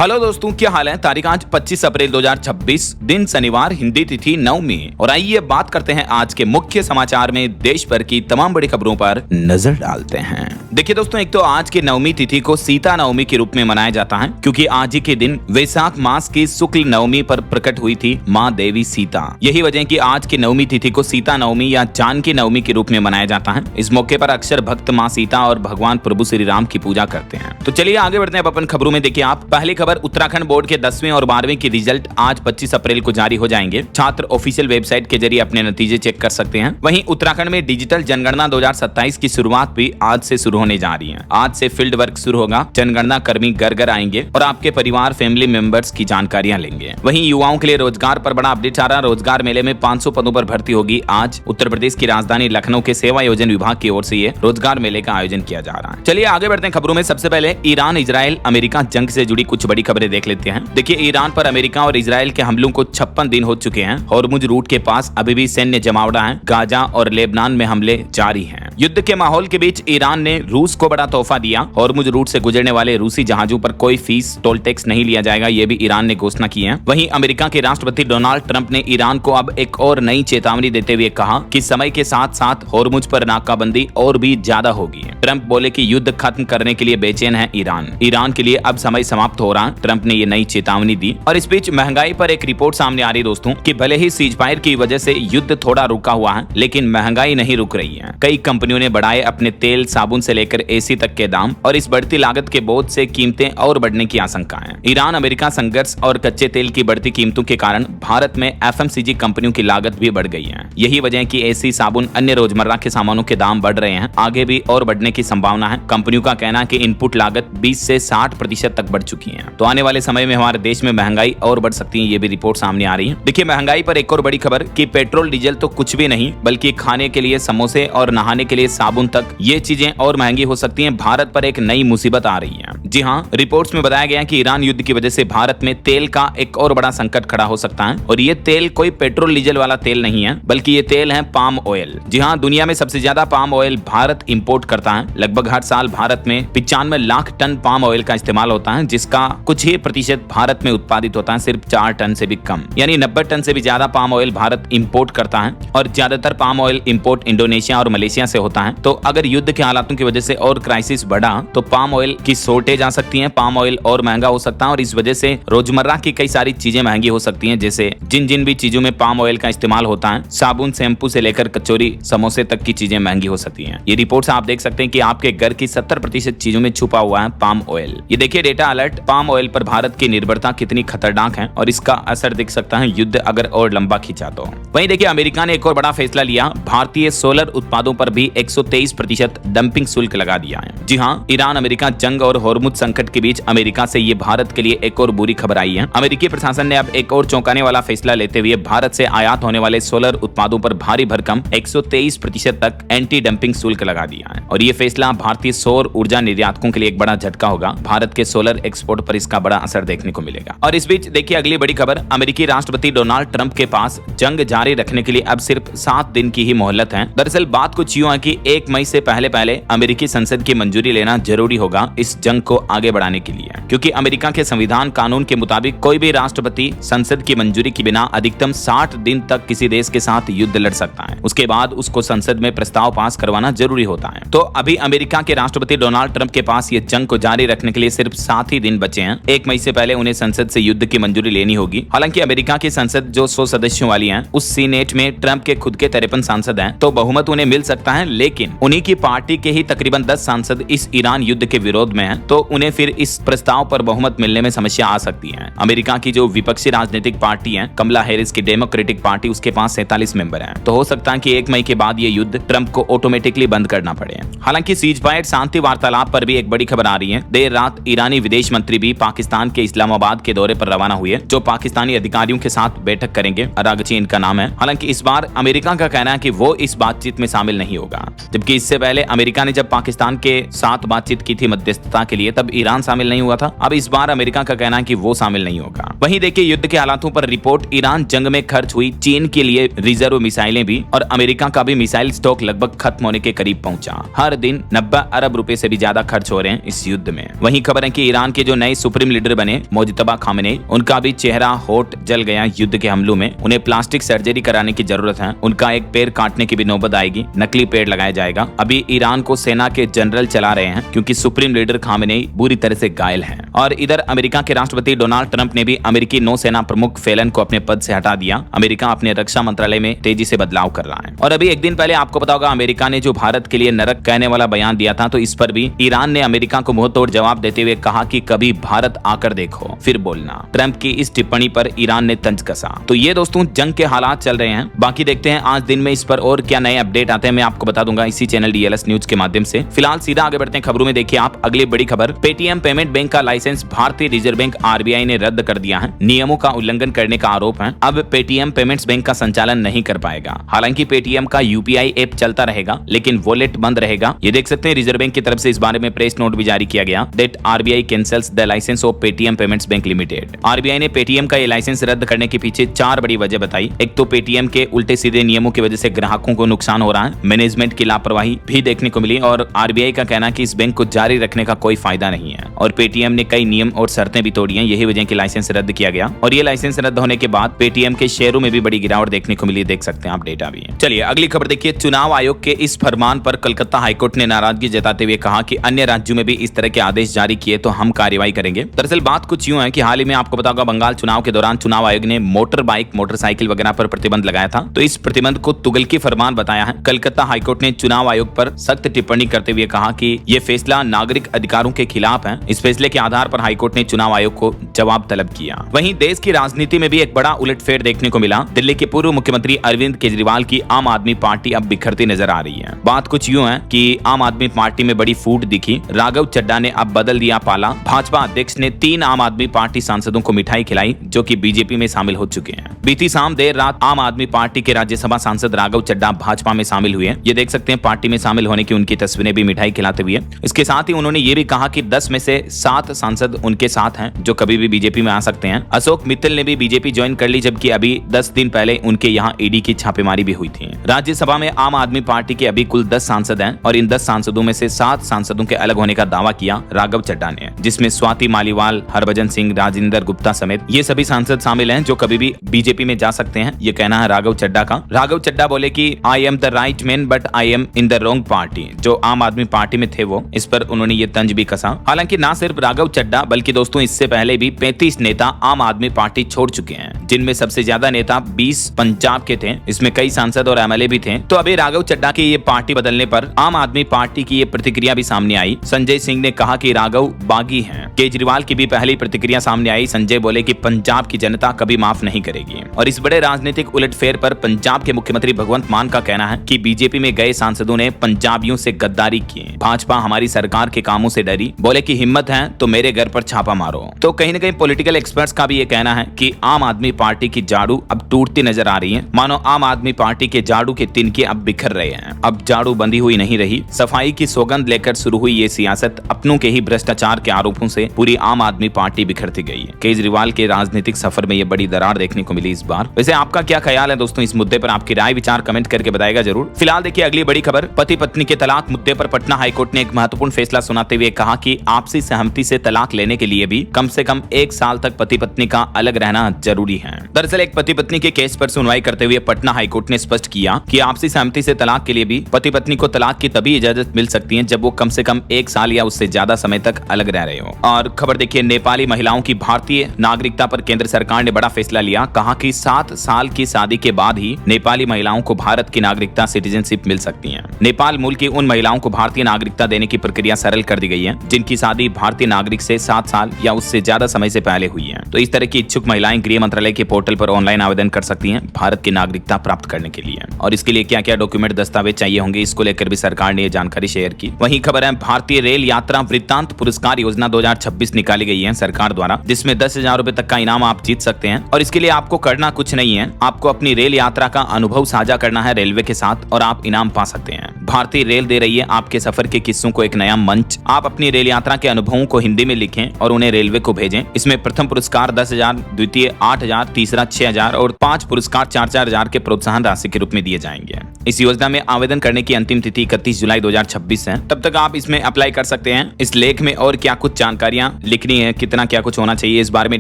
Hello दोस्तों, क्या हाल है। तारीख आज 25 अप्रैल 2026, दिन शनिवार, हिंदी तिथि नवमी। और आइए बात करते हैं आज के मुख्य समाचार में देश भर की तमाम बड़ी खबरों पर नजर डालते हैं। देखिए दोस्तों, एक तो आज की नवमी तिथि को सीता नवमी के रूप में मनाया जाता है, क्योंकि आज ही के दिन वैशाख मास की शुक्ल नवमी पर प्रकट हुई थी माँ देवी सीता। यही वजह कि आज की नवमी तिथि को सीता नवमी या जानकी नवमी के रूप में मनाया जाता है। इस मौके पर अक्सर भक्त माँ सीता और भगवान प्रभु श्री राम की पूजा करते हैं। तो चलिए आगे बढ़ते हैं अपन खबरों में। देखिए आप, पहली खबर, उत्तराखंड बोर्ड के 10वीं और 12वीं के रिजल्ट आज 25 अप्रैल को जारी हो जाएंगे। छात्र ऑफिशियल वेबसाइट के जरिए अपने नतीजे चेक कर सकते हैं। वहीं उत्तराखंड में डिजिटल जनगणना 2027 की शुरुआत भी आज से शुरू होने जा रही है। आज से फील्ड वर्क शुरू होगा। जनगणना कर्मी घर घर आएंगे और आपके परिवार फैमिली मेंबर्स की जानकारियां लेंगे। वहीं युवाओं के लिए रोजगार पर बड़ा अपडेट आ रहा है। रोजगार मेले में 500 पदों पर भर्ती होगी। आज उत्तर प्रदेश की राजधानी लखनऊ के सेवा योजन विभाग की ओर से ये रोजगार मेले का आयोजन किया जा रहा है। चलिए आगे बढ़ते हैं खबरों में। सबसे पहले ईरान इजराइल अमेरिका जंग से जुड़ी कुछ बड़ी खबरें देख लेते हैं। देखिए, ईरान पर अमेरिका और इजराइल के हमलों को 56 दिन हो चुके हैं। हॉर्मुज रूट के पास अभी भी सैन्य जमावड़ा है। गाजा और लेबनान में हमले जारी हैं। युद्ध के माहौल के बीच ईरान ने रूस को बड़ा तोहफा दिया। हॉर्मुज रूट से गुजरने वाले रूसी जहाजों पर कोई फीस टोल टैक्स नहीं लिया जाएगा, ये भी ईरान ने घोषणा की है। वहीं अमेरिका के राष्ट्रपति डोनाल्ड ट्रंप ने ईरान को अब एक और नई चेतावनी देते हुए कहा कि समय के साथ साथ हॉर्मुज पर नाकाबंदी और भी ज्यादा होगी। ट्रंप बोले कि युद्ध खत्म करने के लिए बेचैन है ईरान के लिए अब समय समाप्त हो रहा है। ट्रंप ने ये नई चेतावनी दी। और इस बीच महंगाई पर एक रिपोर्ट सामने आ रही दोस्तों कि भले ही सीज फायर की वजह से युद्ध थोड़ा रुका हुआ है, लेकिन महंगाई नहीं रुक रही है। कई कंपनियों ने बढ़ाए अपने तेल साबुन से लेकर एसी तक के दाम, और इस बढ़ती लागत के बोझ से कीमतें और बढ़ने की आशंका है। ईरान अमेरिका संघर्ष और कच्चे तेल की बढ़ती कीमतों के कारण भारत में एफएमसीजी कंपनियों की लागत भी बढ़ गई है। यही वजह है कि एसी, साबुन, अन्य रोजमर्रा के सामानों के दाम बढ़ रहे हैं। आगे भी और बढ़ने की संभावना है। कंपनियों का कहना है कि इनपुट लागत 20 से 60% तक बढ़ चुकी है। तो आने वाले समय में हमारे देश में महंगाई और बढ़ सकती है, ये भी रिपोर्ट सामने आ रही है। देखिए, महंगाई पर एक और बड़ी खबर कि पेट्रोल डीजल तो कुछ भी नहीं, बल्कि खाने के लिए समोसे और नहाने के लिए साबुन तक ये चीजें और महंगी हो सकती हैं। भारत पर एक नई मुसीबत आ रही है। जी हाँ, रिपोर्ट्स में बताया गया कि ईरान युद्ध की वजह से भारत में तेल का एक और बड़ा संकट खड़ा हो सकता है। और ये तेल कोई पेट्रोल डीजल वाला तेल नहीं है, बल्कि ये तेल है पाम ऑयल। जी हाँ, दुनिया में सबसे ज्यादा पाम ऑयल भारत इंपोर्ट करता है। लगभग हर साल भारत में 95 लाख टन पाम ऑयल का इस्तेमाल होता है, जिसका कुछ ही प्रतिशत भारत में उत्पादित होता है, सिर्फ 4 टन से भी कम। यानी 90 टन से भी ज्यादा पाम ऑयल भारत इंपोर्ट करता है। और ज्यादातर पाम ऑयल इंपोर्ट इंडोनेशिया और मलेशिया से होता है। तो अगर युद्ध के हालातों की वजह से और क्राइसिस बढ़ा तो पाम ऑयल की शॉर्टेज आ सकती है। पाम ऑयल और महंगा हो सकता है और इस वजह से रोजमर्रा की कई सारी चीजें महंगी हो सकती हैं। जैसे जिन भी चीजों में पाम ऑयल का इस्तेमाल होता है, साबुन, शैम्पू से लेकर कचौरी, समोसे तक की चीजें महंगी हो सकती हैं। ये रिपोर्ट से आप देख सकते हैं कि आपके घर की 70% चीजों में छुपा हुआ है पाम ऑयल। ये देखिए डेटा अलर्ट, पाम ऑयल पर भारत की निर्भरता कितनी खतरनाक है और इसका असर दिख सकता है युद्ध अगर और लंबा खिंचा तो। वहीं देखिए, अमेरिका ने एक और बड़ा फैसला लिया। भारतीय सोलर उत्पादों पर भी 123% डंपिंग शुल्क लगा दिया है। जी हाँ, ईरान अमेरिका जंग और हॉर्मुज संकट के बीच अमेरिका से ये भारत के लिए एक और बुरी खबर आई है। अमेरिकी प्रशासन ने अब एक और चौंकाने वाला फैसला लेते हुए भारत से आयात होने वाले सोलर उत्पादों पर भारी भरकम 123% तक एंटी डंपिंग शुल्क लगा दिया है। और ये फैसला भारतीय सौर ऊर्जा निर्यातकों के लिए एक बड़ा झटका होगा। भारत के सोलर एक्सपोर्ट पर इसका बड़ा असर देखने को मिलेगा। और इस बीच देखिए अगली बड़ी खबर, अमेरिकी राष्ट्रपति डोनाल्ड ट्रंप के पास जंग जारी रखने के लिए अब सिर्फ 7 दिन की ही मोहलत है। दरअसल बात कुछ यूं है कि 1 मई से पहले अमेरिकी संसद की मंजूरी लेना जरूरी होगा इस जंग को आगे बढ़ाने के लिए, क्योंकि अमेरिका के संविधान कानून के मुताबिक कोई भी राष्ट्रपति संसद की मंजूरी के बिना अधिकतम 60 दिन तक किसी देश के साथ युद्ध लड़ सकता है। उसके बाद उसको संसद में प्रस्ताव पास करवाना जरूरी होता है। तो अभी अमेरिका के राष्ट्रपति डोनाल्ड ट्रंप के पास ये जंग को जारी रखने के लिए सिर्फ 7 ही दिन बचे हैं। 1 मई से पहले उन्हें संसद से युद्ध की मंजूरी लेनी होगी। हालांकि अमेरिका की संसद जो 100 सदस्यों वाली है, उस सीनेट में ट्रंप के खुद के 53 सांसद हैं, तो बहुमत उन्हें मिल सकता है। लेकिन उन्हीं की पार्टी के ही तकरीबन 10 सांसद इस ईरान युद्ध के विरोध में हैं, तो उन्हें फिर इस प्रस्ताव पर बहुमत मिलने में समस्या आ सकती है। अमेरिका की जो विपक्षी राजनीतिक पार्टी है, कमला हैरिस की डेमोक्रेटिक पार्टी, उसके पास 47 मेंबर हैं। तो हो सकता है कि 1 मई के बाद ये युद्ध ट्रंप को ऑटोमेटिकली बंद करना पड़े। हालांकि सीज फायर शांति वार्तालाप पर भी एक बड़ी खबर आ रही है। देर रात ईरानी विदेश मंत्री भी पाकिस्तान के इस्लामाबाद के दौरे पर रवाना हुए, जो पाकिस्तानी अधिकारियों के साथ बैठक करेंगे। अरागची इनका नाम है। हालांकि इस बार अमेरिका का कहना है कि वो इस बातचीत में शामिल नहीं होगा, जबकि इससे पहले अमेरिका ने जब पाकिस्तान के साथ बातचीत की थी मध्यस्थता के लिए, तब ईरान शामिल नहीं हुआ था। अब इस बार अमेरिका का कहना है कि वो शामिल नहीं होगा। वहीं देखिए युद्ध के हालातों पर रिपोर्ट, ईरान जंग में खर्च हुई चीन के लिए रिजर्व मिसाइलें भी, और अमेरिका का भी मिसाइल स्टॉक लगभग खत्म होने के करीब पहुंचा। हर दिन 90 अरब रुपए से भी ज्यादा खर्च हो रहे हैं इस युद्ध में। वहीं खबर है कि ईरान के जो नए सुप्रीम लीडर बने मुज्तबा खामेनेई, उनका भी चेहरा होठ जल गया युद्ध के हमलों में। उन्हें प्लास्टिक सर्जरी कराने की जरूरत है। उनका एक पैर काटने की भी नौबत आएगी, नकली पैर लगाया जाएगा। अभी ईरान को सेना के जनरल चला रहे हैं क्योंकि सुप्रीम लीडर खामेनेई बुरी तरह से घायल हैं। और इधर अमेरिका के राष्ट्रपति डोनाल्ड ट्रंप ने भी अमेरिकी नौसेना प्रमुख फेलन को अपने पद से हटा दिया। अमेरिका अपने रक्षा मंत्रालय में तेजी से बदलाव कर रहा है। और अभी एक दिन पहले आपको पता होगा अमेरिका ने जो भारत के लिए नरक कहने वाला बयान दिया था, तो इस पर भी ईरान ने अमेरिका को मुंहतोड़ जवाब देते हुए कहा कि कभी भारत आकर देखो फिर बोलना। ट्रंप की इस टिप्पणी पर ईरान ने तंज कसा। तो ये दोस्तों जंग के हालात चल रहे हैं। बाकी देखते हैं आज दिन में इस पर और क्या नए अपडेट आते हैं, मैं आपको बता दूंगा इसी चैनल डीएलएस न्यूज के माध्यम से। फिलहाल सीधा आगे बढ़ते हैं खबरों में। देखिए आप अगली बड़ी खबर, पेटीएम पेमेंट बैंक का लाइसेंस भारतीय रिजर्व बैंक आरबीआई ने रद्द कर दिया है। नियमों का उल्लंघन करने का आरोप है। अब पेटीएम पेमेंट्स बैंक का संचालन नहीं कर पाएगा। हालांकि पेटीएम का यूपीआई ऐप चलता रहेगा लेकिन वॉलेट बंद रहेगा। ये देख सकते हैं रिजर्व बैंक की तरफ से इस बारे में प्रेस नोट भी जारी किया गया, that RBI cancels the licence of Paytm Payments Bank Limited. RBI ने पेटीएम का ये लाइसेंस रद्द करने के पीछे 4 बड़ी वजह बताई। एक तो पेटीएम के उल्टे सीधे नियमों की वजह से ग्राहकों को नुकसान हो रहा है, मैनेजमेंट की लापरवाही भी देखने को मिली और आरबीआई का कहना कि इस बैंक को जारी रखने का कोई फायदा नहीं है और पेटीएम ने कई नियम और शर्तें भी तोड़ी हैं। यही वजह कि लाइसेंस रद्द किया गया और ये लाइसेंस रद्द होने के बाद पेटीएम के शेयरों में भी बड़ी गिरावट देखने को मिली, देख सकते हैं आप डेटा भी है। चलिए अगली खबर देखिए, चुनाव आयोग के इस फरमान पर कलकत्ता हाईकोर्ट ने नाराजगी जताते हुए कहा कि अन्य राज्यों में भी इस तरह के आदेश जारी किए तो हम कार्रवाई करेंगे। दरअसल बात कुछ यूं है कि हाल ही में आपको पता होगा बंगाल चुनाव के दौरान चुनाव आयोग ने मोटर बाइक, मोटरसाइकिल वगैरह पर प्रतिबंध लगाया था। तो इस प्रतिबंध को तुगलकी फरमान बताया है। कलकत्ता हाईकोर्ट ने चुनाव आयोग पर सख्त टिप्पणी करते हुए कहा कि यह फैसला नागरिक अधिकारों के खिलाफ है। इस फैसले के आधार पर हाईकोर्ट ने चुनाव आयोग को जवाब तलब किया। वहीं देश की राजनीति में भी एक बड़ा उलटफेर देखने को मिला। दिल्ली के पूर्व मुख्यमंत्री अरविंद केजरीवाल की आम आदमी पार्टी अब बिखरती नजर आ रही है। बात कुछ यूं है कि आम आदमी पार्टी में बड़ी फूट दिखी। राघव चड्ढा ने अब बदल दिया पाला। भाजपा अध्यक्ष ने 3 आम आदमी पार्टी सांसदों को मिठाई खिलाई जो कि बीजेपी में शामिल हो चुके हैं। बीती शाम देर रात आम आदमी पार्टी के राज्यसभा सांसद राघव चड्ढा भाजपा में शामिल हुए। ये देख सकते हैं पार्टी में शामिल होने की उनकी तस्वीरें भी मिठाई खिलाते हुए। इसके साथ ही उन्होंने ये भी कहा कि 10 में से 7 सांसद उनके साथ हैं जो कभी भी बीजेपी में आ सकते हैं। अशोक मित्तल ने भी बीजेपी ज्वाइन कर ली, जबकि अभी 10 दिन पहले उनके यहाँ ईडी की छापेमारी भी हुई थी। राज्यसभा में आम आदमी पार्टी के अभी कुल 10 सांसद हैं और इन 10 सांसदों में से 7 सांसदों के अलग होने का दावा किया राघव चड्ढा ने, जिसमें स्वाति मालीवाल, हरभजन सिंह, राजेंद्र गुप्ता समेत ये सभी सांसद शामिल हैं जो कभी भी बीजेपी में जा सकते हैं। ये कहना है राघव चड्ढा का। राघव चड्ढा बोले कि I am the right man but I am in the wrong party. जो आम आदमी पार्टी में थे वो, इस पर उन्होंने ये तंज भी कसा। हालांकि ना सिर्फ राघव चड्ढा बल्कि दोस्तों इससे पहले भी 35 नेता आम आदमी पार्टी छोड़ चुके हैं, जिनमें सबसे ज्यादा नेता 20 पंजाब के थे। इसमें कई सांसद और एमएलए भी थे। तो अभी राघव चड्ढा की ये पार्टी बदलने पर आम आदमी पार्टी की ये प्रतिक्रिया भी सामने आई। संजय सिंह ने कहा कि राघव बागी हैं। केजरीवाल की भी पहली प्रतिक्रिया सामने आई। संजय बोले कि पंजाब की जनता कभी माफ नहीं करेगी। और इस बड़े राजनीतिक उलटफेर पर पंजाब के मुख्यमंत्री भगवंत मान का कहना है कि बीजेपी में गए सांसदों ने पंजाबियों से गद्दारी की। भाजपा हमारी सरकार के कामों से डरी। बोले कि हिम्मत है तो मेरे घर पर छापा मारो। तो कहीं न कहीं पॉलिटिकल एक्सपर्ट्स का भी ये कहना है कि आम आदमी पार्टी की जाड़ू अब टूटती नजर आ रही है। मानो आम आदमी पार्टी के जाड़ू के तिनके अब बिखर रहे हैं। अब जाड़ू बंधी हुई नहीं रही। सफाई की सौगंध लेकर शुरू हुई ये सियासत अपनों के ही भ्रष्टाचार के आरोपों से पूरी आम आदमी पार्टी बिखरती गई है। केजरीवाल के राजनीतिक सफर में ये बड़ी दरार देखने को मिली इस बार। वैसे आपका क्या ख्याल है दोस्तों इस मुद्दे पर? आपकी राय विचार कमेंट करके बताएगा जरूर। फिलहाल देखिए अगली बड़ी खबर, पति पत्नी के तलाक मुद्दे पर पटना हाईकोर्ट ने एक महत्वपूर्ण फैसला सुनाते हुए कहा कि आपसी सहमति से तलाक लेने के लिए भी कम से कम 1 साल तक पति पत्नी का अलग रहना जरूरी है। दरअसल एक पति पत्नी के केस पर सुनवाई करते हुए पटना हाईकोर्ट ने स्पष्ट किया कि आपसी सहमति से तलाक के लिए भी पति पत्नी को तलाक की तभी इजाजत मिल सकती है जब वो कम से कम 1 साल या उससे ज्यादा समय तक अलग रह रहे हो। और खबर देखिए, नेपाली महिलाओं की भारतीय नागरिकता पर केंद्र सरकार ने बड़ा फैसला लिया। कहा कि 7 साल की शादी के बाद ही नेपाली महिलाओं को भारत की नागरिकता सिटीजनशिप मिल सकती है। नेपाल मूल की उन महिलाओं को भारतीय नागरिकता देने की प्रक्रिया सरल कर दी गई है जिनकी शादी भारतीय नागरिक से 7 साल या उससे ज्यादा समय से पहले हुई है। तो इस तरह की इच्छुक महिलाएं गृह मंत्रालय के पोर्टल पर ऑनलाइन आवेदन कर सकती हैं भारत की नागरिकता प्राप्त करने के लिए। और इसके लिए क्या क्या डॉक्यूमेंट दस्तावेज चाहिए होंगे, इसको लेकर भी सरकार ने ये जानकारी शेयर की। वहीं खबर है, भारतीय रेल यात्रा वृत्तांत पुरस्कार योजना 2026 निकाली गई है सरकार द्वारा, जिसमें 10,000 रुपए तक का इनाम आप जीत सकते हैं। और इसके लिए आपको करना कुछ नहीं है, आपको अपनी रेल यात्रा का अनुभव साझा करना है रेलवे के साथ और आप इनाम पा सकते हैं। भारतीय रेल दे रही है आपके सफर के किस्सों को एक नया मंच। आप अपनी रेल यात्रा के अनुभवों को हिंदी में लिखें और उन्हें रेलवे को भेजें। इसमें प्रथम पुरस्कार 10,000, द्वितीय 8,000, तीसरा 6,000 और 5 पुरस्कार 4-4 हजार के प्रोत्साहन राशि के रूप में दिए जाएंगे। इस योजना में आवेदन करने की अंतिम तिथि 31 जुलाई 2026 है। तब तक आप इसमें अप्लाई कर सकते हैं। इस लेख में और क्या कुछ जानकारियां लिखनी है, कितना क्या कुछ होना चाहिए, इस बारे में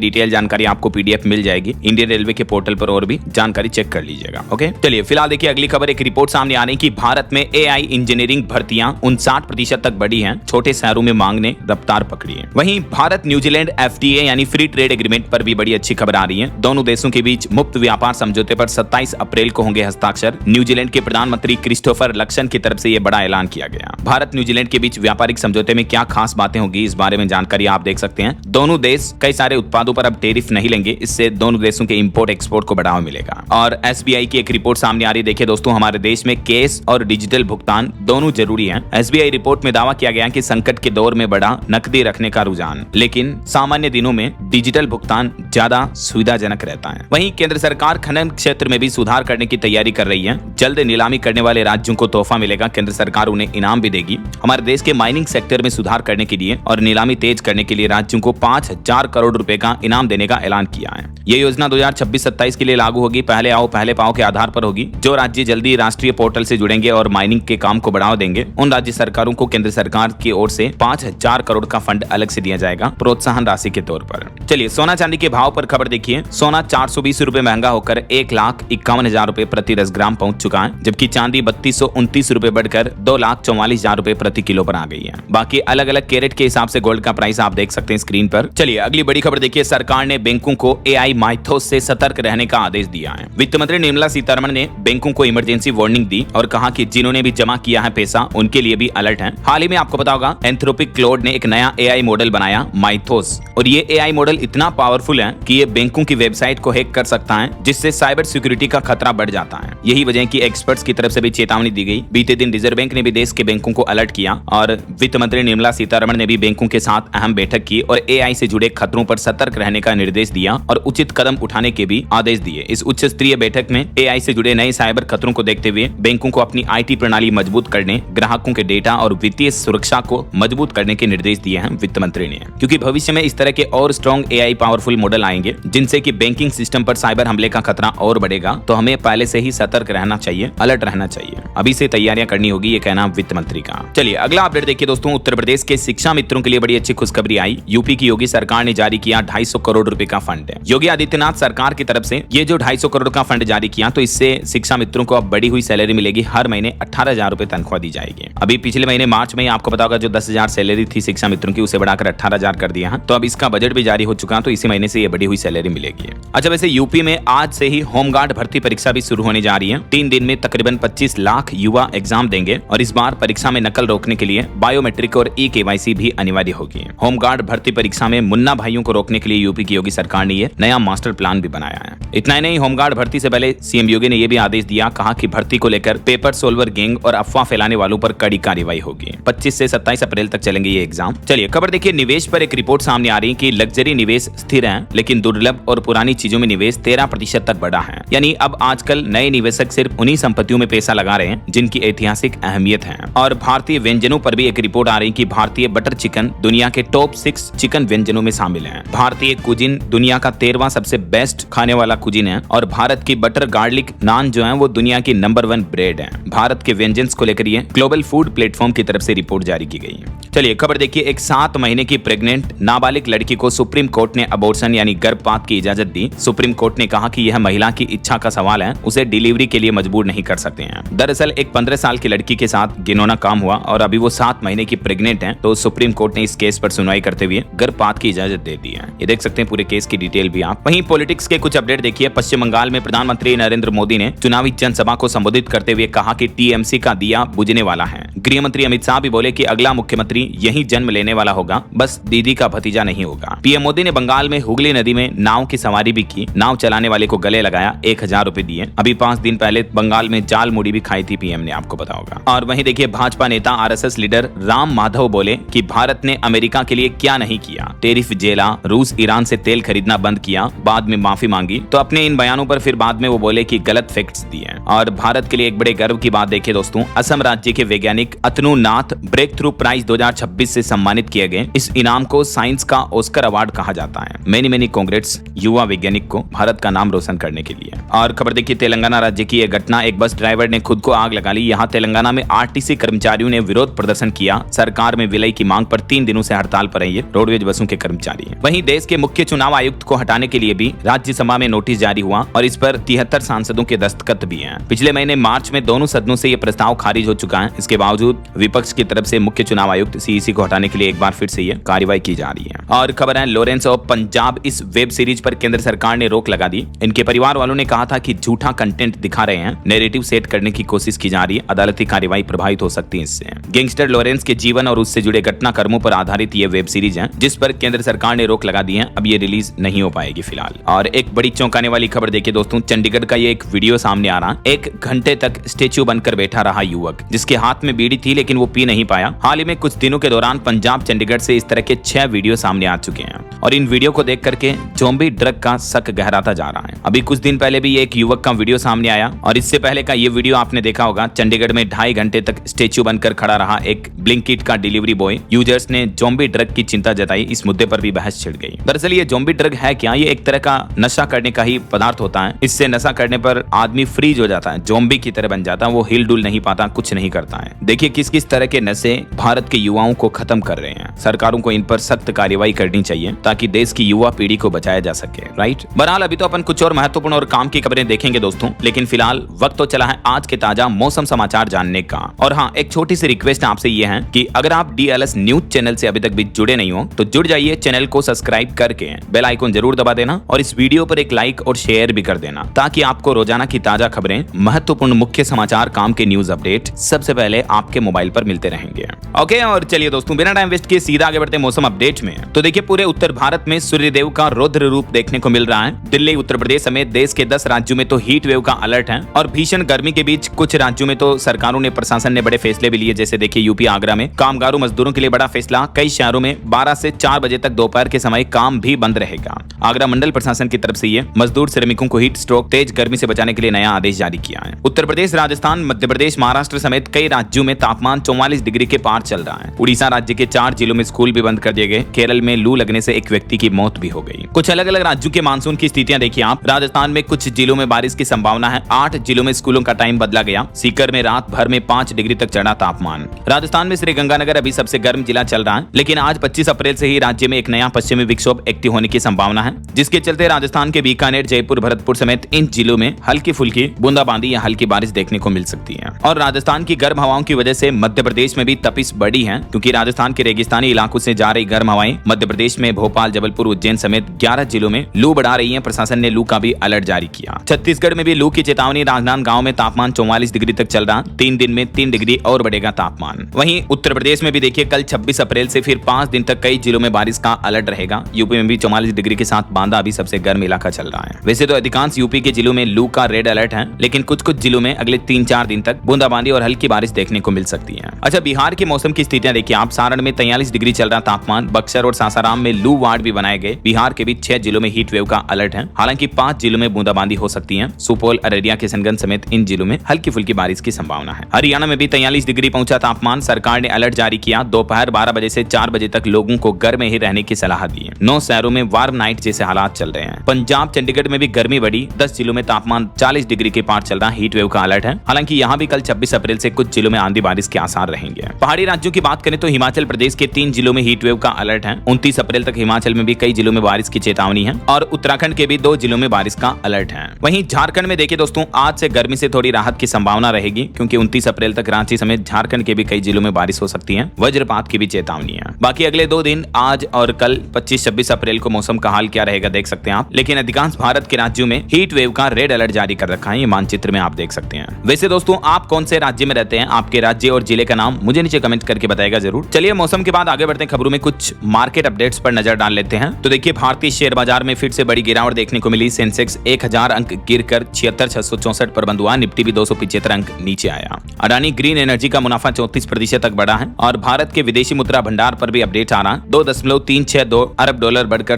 डिटेल जानकारी आपको पीडीएफ मिल जाएगी इंडियन रेलवे के पोर्टल पर, और भी जानकारी चेक कर लीजिएगा। ओके, चलिए फिलहाल देखिए अगली खबर। एक रिपोर्ट सामने आ रही कि भारत में एआई इंजीनियरिंग भर्तियां 59% तक बढ़ी हैं। छोटे शहरों में मांग ने रफ्तार पकड़ी है। वहीं भारत न्यूजीलैंड एफटीए यानी फ्री ट्रेड एग्रीमेंट पर भी बड़ी अच्छी खबर आ रही है। दोनों देशों के बीच मुक्त व्यापार समझौते पर 27 अप्रैल को होंगे हस्ताक्षर। न्यूजीलैंड के प्रधानमंत्री क्रिस्टोफर लक्सन की तरफ से यह बड़ा ऐलान किया गया। भारत न्यूजीलैंड के बीच व्यापारिक समझौते में क्या खास बातें होगी, इस बारे में जानकारी आप देख सकते हैं। दोनों देश कई सारे उत्पादों पर अब टैरिफ नहीं लेंगे। इससे दोनों देशों के इंपोर्ट एक्सपोर्ट को बढ़ावा मिलेगा। और एसबीआई की एक रिपोर्ट सामने आ रही है। देखिए दोस्तों, हमारे देश में कैश और डिजिटल भुगतान दोनों जरूरी हैं। एसबीआई रिपोर्ट में दावा किया गया कि संकट के दौर में बढ़ा नकदी रखने का रुझान, लेकिन सामान्य दिनों में डिजिटल भुगतान ज्यादा सुविधाजनक रहता है। वहीं केंद्र सरकार खनन क्षेत्र में भी सुधार करने की तैयारी कर रही है। जल्द नीलामी करने वाले राज्यों को तोहफा मिलेगा। केंद्र सरकार उन्हें इनाम भी देगी। हमारे देश के माइनिंग सेक्टर में सुधार करने के लिए और नीलामी तेज करने के लिए राज्यों को 5,000 करोड़ रुपए का इनाम देने का ऐलान किया है। ये योजना 2026-27 के लिए लागू होगी। पहले आओ पहले पाओ के आधार पर होगी। जो राज्य जल्दी राष्ट्रीय पोर्टल से जुड़ेंगे और माइनिंग के काम को बढ़ावा देंगे, उन राज्य सरकारों को केंद्र सरकार की ओर से 5,000 करोड़ का फंड अलग से दिया जाएगा प्रोत्साहन राशि के तौर पर। चलिए सोना चांदी के भाव पर खबर देखिए। सोना 420 रुपए महंगा होकर 1,51,000 रुपए प्रति 10 ग्राम पहुंच चुका है, जबकि चांदी 3229 रुपए बढ़कर 2,44,000 रुपए प्रति किलो पर आ गई है। बाकी अलग अलग कैरेट के हिसाब से गोल्ड का प्राइस आप देख सकते हैं स्क्रीन पर। चलिए अगली बड़ी खबर देखिए। सरकार ने बैंकों को एआई माइथोस से सतर्क रहने का आदेश दिया है। वित्त मंत्री निर्मला सीतारमण ने बैंकों को इमरजेंसी वार्निंग दी और कहा कि जिन्होंने भी जमा किया है पैसा, उनके लिए भी अलर्ट है। हाल ही में आपको पता होगा एंथ्रोपिक क्लाउड ने एक नया एआई मॉडल बनाया माइथोस, और ये एआई मॉडल इतना पावरफुल है कि ये बैंकों की वेबसाइट को हैक कर सकता है, जिससे साइबर सिक्योरिटी का खतरा बढ़ जाता है। यही वजह की एक्सपर्ट्स की तरफ से भी चेतावनी दी गई। बीते दिन रिजर्व बैंक ने भी देश के बैंकों को अलर्ट किया और वित्त मंत्री निर्मला सीतारमण ने भी बैंकों के साथ अहम बैठक की और एआई से जुड़े खतरों पर सतर्क रहने का निर्देश दिया और उचित कदम उठाने के भी आदेश दिए। इस उच्च स्तरीय बैठक में एआई से जुड़े नए साइबर खतरों को देखते हुए बैंकों को अपनी आईटी प्रणाली मजबूत करने, ग्राहकों के डेटा और वित्तीय सुरक्षा को मजबूत करने के निर्देश दिए हैं वित्त मंत्री ने, क्योंकि भविष्य में इस तरह के और स्ट्रॉन्ग एआई पावरफुल मॉडल आएंगे जिनसे कि बैंकिंग सिस्टम पर साइबर हमले का खतरा और बढ़ेगा। तो हमें पहले से ही सतर्क रहना चाहिए, अलर्ट रहना चाहिए। अभी से तैयारियां करनी होगी, ये कहना वित्त मंत्री का। चलिए अगला अपडेट देखिए दोस्तों। उत्तर प्रदेश के शिक्षा मित्रों के लिए बड़ी अच्छी खुशखबरी आई। यूपी की योगी सरकार ने जारी किया 250 करोड़ रुपए का फंड। योगी आदित्यनाथ सरकार की तरफ से ये जो 250 करोड़ का फंड जारी किया, तो इससे शिक्षा मित्रों को अब बढ़ी हुई सैलरी मिलेगी। हर महीने 18,000 रुपए तनख्वाह दी जाएगी। अभी पिछले महीने मार्च में आपको पता होगा जो 10,000 सैलरी थी शिक्षा मित्रों की, उसे बढ़ाकर 18,000 कर दिया है। तो अब इसका बजट भी जारी हो चुका, तो इसी महीने से ये बढ़ी हुई सैलरी मिलेगी। अच्छा, वैसे यूपी में आज से ही होमगार्ड भर्ती परीक्षा भी शुरू होने जा रही है। 3 दिन में तकरीबन 25 लाख युवा एग्जाम देंगे और इस बार परीक्षा में नकल रोकने के लिए बायोमेट्रिक और ई-केवाईसी भी अनिवार्य होगी। होमगार्ड भर्ती परीक्षा में मुन्ना भाइयों को रोकने के लिए यूपी की योगी सरकार ने ये नया मास्टर प्लान भी बनाया है। इतना ही नहीं, होमगार्ड भर्ती से पहले सीएम योगी ने यह भी आदेश दिया, कहा कि भर्ती को लेकर पेपर सोल्वर गैंग और अफवाह फैलाने वालों पर कड़ी कार्रवाई होगी। 25 से 27 अप्रैल तक चलेंगे ये एग्जाम। चलिए खबर देखिए। निवेश पर एक रिपोर्ट सामने आ रही है कि लग्जरी निवेश स्थिर है, लेकिन दुर्लभ और पुरानी चीजों में निवेश 13% तक बढ़ा है। यानी अब आजकल नए निवेशक सिर्फ उन्हीं संपत्तियों में पैसा लगा रहे हैं जिनकी ऐतिहासिक अहमियत है। और भारतीय व्यंजनों पर भी एक रिपोर्ट आ रही है कि भारतीय बटर चिकन दुनिया के टॉप 6 चिकन व्यंजनों में शामिल है। भारतीय कुजिन दुनिया का 13वां सबसे बेस्ट खाने वाला कुजिन है और भारत की बटर गार्लिक नान जो है वो दुनिया की नंबर 1 ब्रेड है। भारत के व्यंजन को लेकर ये ग्लोबल फूड प्लेटफॉर्म की तरफ से रिपोर्ट जारी की गई है। चलिए खबर देखिए। एक 7 महीने की प्रेग्नेंट नाबालिग लड़की को सुप्रीम कोर्ट ने अबॉर्शन यानी गर्भपात की इजाजत दी। सुप्रीम कोर्ट ने कहा कि यह महिला की इच्छा का सवाल है, उसे डिलीवरी के लिए मजबूर नहीं कर सकते हैं। दरअसल एक 15 साल की लड़की के साथ घिनौना काम हुआ और अभी वो 7 महीने की प्रेग्नेंट है। तो सुप्रीम कोर्ट ने इस केस पर सुनवाई करते हुए गर्भपात की इजाजत दे दी है। ये देख सकते हैं पूरे केस की डिटेल भी आप। वहीं पॉलिटिक्स के कुछ अपडेट देखिए। पश्चिम बंगाल में प्रधानमंत्री नरेंद्र मोदी ने चुनावी जनसभा को संबोधित करते हुए कहा कि टीएमसी का दिया बुझने वाला है। गृह मंत्री अमित शाह भी बोले कि अगला मुख्यमंत्री यही जन्म लेने वाला होगा, बस दीदी का भतीजा नहीं होगा। पीएम मोदी ने बंगाल में हुगली नदी में नाव की सवारी भी की। नाव चलाने वाले को गले लगाया, 1,000 रुपए दिए। अभी 5 दिन पहले बंगाल में जाल मुड़ी भी खाई थी पीएम ने, आपको पता होगा। और वहीं देखिए भाजपा नेता आरएसएस लीडर राम माधव बोले कि भारत ने अमेरिका के लिए क्या नहीं किया। टैरिफ झेला, रूस ईरान से तेल खरीदना बंद किया बाद में माफी मांगी, तो अपने इन बयानों पर फिर बाद में वो बोले कि गलत फैक्ट्स दिए। और भारत के लिए एक बड़े गर्व की बात देखिए दोस्तों, असम राज्य के वैज्ञानिक अतनु नाथ ब्रेक थ्रू प्राइज 2026 से सम्मानित किए गए। इस इनाम को साइंस का ऑस्कर अवार्ड कहा जाता है। मेनी कांग्रेट्स युवा वैज्ञानिक को भारत का नाम रोशन करने के लिए। और खबर देखिए तेलंगाना राज्य की यह घटना, एक बस ड्राइवर ने खुद को आग लगा ली। यहाँ तेलंगाना में आरटीसी कर्मचारियों ने विरोध प्रदर्शन किया। सरकार में विलय की मांग पर 3 दिनों से हड़ताल पर है ये रोडवेज बसों के कर्मचारी। वहीं देश के मुख्य चुनाव आयुक्त को हटाने के लिए भी राज्यसभा में नोटिस जारी हुआ और इस पर 73 सांसदों के दस्तखत भी हैं। पिछले महीने मार्च में दोनों सदनों से यह प्रस्ताव खारिज हो चुका है। इसके बावजूद विपक्ष की तरफ से मुख्य चुनाव आयुक्त सीईसी को हटाने के लिए एक बार फिर से यह कार्रवाई की जा रही है। और खबर है लॉरेंस ऑफ पंजाब, इस वेब सीरीज पर केंद्र सरकार ने रोक लगा दी। इनके परिवार वालों ने कहा था कि झूठा कंटेंट दिखा रहे हैं, नैरेटिव सेट करने की कोशिश की जा रही है, अदालती कार्रवाई प्रभावित हो सकती है इससे। गैंगस्टर लॉरेंस के जीवन और उससे जुड़े घटनाक्रमों पर आधारित ये वेब सीरीज है, जिस पर केंद्र सरकार ने रोक लगा दी है। अब ये रिलीज नहीं हो पाएगी फिलहाल। और एक बड़ी चौंकाने वाली खबर देखिए दोस्तों, चंडीगढ़ का ये एक वीडियो सामने आ रहा है। 1 घंटे तक स्टेच्यू बनकर बैठा रहा युवक, जिसके हाथ में बीड़ी थी लेकिन वो पी नहीं पाया। हाल ही में कुछ दिनों के दौरान पंजाब चंडीगढ़ से इस तरह के 6 वीडियो सामने आ चुके हैं और इन वीडियो को देख करके ज़ॉम्बी ड्रग का शक गहराता जा रहा है। अभी कुछ दिन पहले भी एक युवक का वीडियो सामने आया और इससे पहले का ये वीडियो आपने देखा होगा। चंडीगढ़ में 2.5 घंटे तक स्टेच्यू बनकर खड़ा रहा एक ब्लिंकिट का डिलीवरी बॉय। यूजर्स ने ज़ॉम्बी ड्रग की चिंता जताई। इस मुद्दे पर भी बहस छिड़ गई। दरअसल ये ज़ॉम्बी ड्रग है क्या? ये एक तरह का नशा करने का ही पदार्थ होता है। इससे नशा करने पर आदमी फ्रीज हो जाता है, ज़ॉम्बी की तरह बन जाता है। वो हिल डुल नहीं पाता, कुछ नहीं करता है। देखिए किस किस तरह के नशे भारत के युवाओं को खत्म कर रहे हैं। सरकारों को इन पर सख्त कार्रवाई करनी चाहिए ताकि देश की युवा पीढ़ी को बचाया जा सके। राइट, बहरहाल अभी तो अपन कुछ और महत्वपूर्ण और काम की खबरें देखेंगे दोस्तों, लेकिन फिलहाल वक्त तो चला है आज के ताजा मौसम समाचार जानने का। और हाँ, एक छोटी सी रिक्वेस्ट आपसे ये है कि अगर आप डीएलएस न्यूज चैनल से अभी तक भी जुड़े नहीं हो तो जुड़ जाइए, चैनल को सब्सक्राइब करके बेल आइकन जरूर दबा देना और इस वीडियो पर एक लाइक और शेयर भी कर देना ताकि आपको रोजाना की ताजा खबरें, महत्वपूर्ण मुख्य समाचार, काम के न्यूज अपडेट सबसे पहले आपके मोबाइल पर मिलते रहेंगे। ओके, और चलिए दोस्तों बिना टाइम वेस्ट किए सीधा आगे बढ़ते हैं मौसम अपडेट में। तो देखिए पूरे उत्तर भारत में सूर्यदेव का रौद्र रूप देखने को मिल रहा है। दिल्ली, उत्तर प्रदेश समेत देश के 10 राज्यों में तो हीट वेव का अलर्ट है और भीषण गर्मी के बीच कुछ राज्यों में तो सरकारों ने, प्रशासन ने बड़े फैसले भी लिए। जैसे देखिए यूपी आगरा में कामगारों मजदूरों के लिए बड़ा फैसला। कई शहरों में 12 से 4 बजे तक दोपहर के समय काम भी बंद रहेगा। आगरा मंडल प्रशासन की तरफ से ये मजदूर श्रमिकों को हीट स्ट्रोक, तेज गर्मी से बचाने के लिए नया आदेश जारी किया है। उत्तर प्रदेश, राजस्थान, मध्य प्रदेश, महाराष्ट्र समेत कई राज्यों में तापमान 44 डिग्री के पार चल रहा है। उड़ीसा राज्य के 4 जिलों में स्कूल भी बंद कर दिए गए। केरल में लू लगने से एक व्यक्ति की मौत भी हो गई। कुछ अलग अलग राज्यों के मानसून की स्थितियां देखिए आप। राजस्थान में कुछ जिलों में बारिश की संभावना है। 8 जिलों में स्कूलों का टाइम बदला गया। सीकर में रात भर में 5 डिग्री तक चढ़ा तापमान। राजस्थान में श्रीगंगानगर अभी सबसे गर्म जिला चल रहा है, लेकिन आज 25 अप्रैल से ही राज्य में एक नया पश्चिमी विक्षोभ एक्टिव होने की संभावना है, जिसके चलते राजस्थान के बीकानेर, जयपुर, भरतपुर समेत इन जिलों में हल्की फुल्की बूंदाबांदी या हल्की बारिश देखने को मिल सकती है। और राजस्थान की गर्म हवाओं की वजह से मध्य प्रदेश में भी तपिश बढ़ी है, क्योंकि राजस्थान के रेगिस्तानी इलाकों से जा रही गर्म हवाएं मध्य प्रदेश में भोपाल, जबलपुर, उज्जैन समेत 11 जिलों में लू बढ़ा रही है। प्रशासन ने लू का भी अलर्ट जारी किया। छत्तीसगढ़ में भी लू की चेतावनी। राजनांदगांव में तापमान 44 डिग्री तक चल रहा। 3 दिन में 3 डिग्री और बढ़ेगा तापमान। वहीं उत्तर प्रदेश में भी देखिए कल 26 अप्रैल से फिर 5 दिन तक कई जिलों में बारिश का अलर्ट रहेगा। यूपी में भी 44 डिग्री के साथ बांदा अभी सबसे गर्म इलाका चल रहा है। वैसे तो अधिकांश यूपी के जिलों में लू का रेड अलर्ट है, लेकिन कुछ कुछ जिलों में अगले 3-4 दिन तक बूंदाबांदी और हल्की बारिश देखने को मिल सकती है। अच्छा, बिहार के मौसम की स्थितियां देखिए आप। सारण में 43 डिग्री चल रहा तापमान। बक्सर और सासाराम में लू वार्ड भी बनाए गए। बिहार के भी 6 जिलों में हीट वेव का अलर्ट है। हालांकि 5 जिलों में बूंदाबांदी हो सकती है। सुपौल, अररिया, किशनगंज समेत इन जिलों में हल्की फुल्की बारिश की संभावना है। हरियाणा में भी 43 डिग्री पहुंचा तापमान। सरकार ने अलर्ट जारी किया। दोपहर 12 बजे से 4 बजे तक लोगों को घर में ही रहने की सलाह दी है। 9 शहरों में वार्म नाइट जैसे हालात चल रहे हैं। पंजाब, चंडीगढ़ में भी गर्मी बढ़ी। 10 जिलों में तापमान 40 डिग्री के पार चल रहा। हीट वेव का अलर्ट है। हालांकि यहाँ भी कल 26 अप्रैल से कुछ जिलों में आंधी बारिश के आसार रहेंगे। पहाड़ी राज्यों की बात करें तो हिमाचल प्रदेश के 3 जिलों में हीट वेव का अलर्ट है। 29 अप्रैल तक हिमाचल में भी कई जिलों में बारिश की चेतावनी है और उत्तराखंड के भी 2 जिलों में बारिश का अलर्ट है। वहीं झारखंड में देखिए दोस्तों, आज से गर्मी से थोड़ी राहत की संभावना रहेगी, क्योंकि 29 अप्रैल तक रांची समेत झारखंड के भी कई जिलों में बारिश हो सकती है। वज्रपात की भी चेतावनी है। बाकी अगले 2 दिन आज और कल 25-26 अप्रैल को मौसम का हाल क्या रहेगा देख सकते हैं आप। लेकिन अधिकांश भारत के राज्यों में हीट वेव का रेड अलर्ट जारी कर रखा है। ये मानचित्र में आप देख सकते हैं। वैसे दोस्तों, आप कौन से राज्य में रहते हैं? आपके राज्य और जिले का नाम मुझे नीचे कमेंट करके बताएगा जरूर। चलिए मौसम के बाद आगे बढ़ते हैं। खबरों में कुछ मार्केट अपडेट्स पर नजर डाल लेते हैं। तो देखिए भारतीय शेयर बाजार में फिर से बड़ी गिरावट देखने को मिली। सेंसेक्स 1000 अंक गिरकर 76,664 पर बंद हुआ। निफ्टी भी 275 अंक नीचे आया। अडानी ग्रीन एनर्जी का मुनाफा 34% तक बढ़ा है। और भारत के विदेशी मुद्रा भंडार पर भी अपडेट आ रहा है। $2.362 अरब बढ़कर